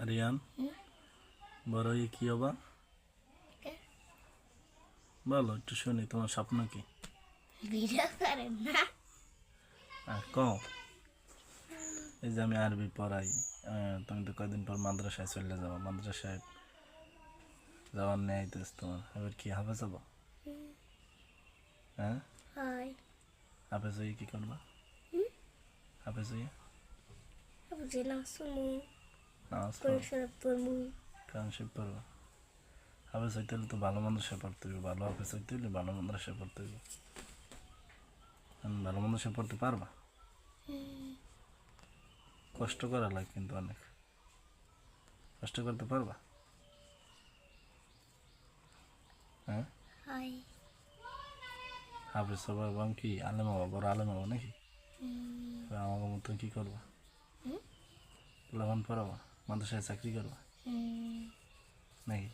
রিয়ান, বড় হয়ে কি হবা? বলো একটু শুনি, তোমার স্বপ্ন কি? ভিডিও করেন না? কও। এই যে আমি আরবি পড়াই, তুমি তো কয়দিন পর মাদ্রাসায় চলে যাবো, মাদ্রাসায় যাওয়ার নেই আইতেছ তোমার, এবার কি হাফেজ হবো? হ্যাঁ, হয় হাফেজ হয়ে কি করবা? হাফেজ হয়ে বুঝি না শুনি নামাজ পড়বা, পরিসর পড়মু। কোরআন শরীফ পড়বা। হাফেজ হইতে হলে তো ভালো মাদ্রাসায় পড়তে হইবে, ভালো হাফেজ হইতে হলে ভালো মাদ্রাসায় পড়তে হইবে। ভালো মাদ্রাসায় পড়তে পারবা? কষ্ট করা লাগে কিন্তু অনেক, কষ্ট করতে পারবা? হ্যাঁ, হয় হাফেজ হবা এবং কি আলেম হবা, বড় আলেম হবা নাকি? আমাকে মতন কি করবা? পোলাপান পড়াবা, মাদ্রাসায় চাকরি করবা নাকি?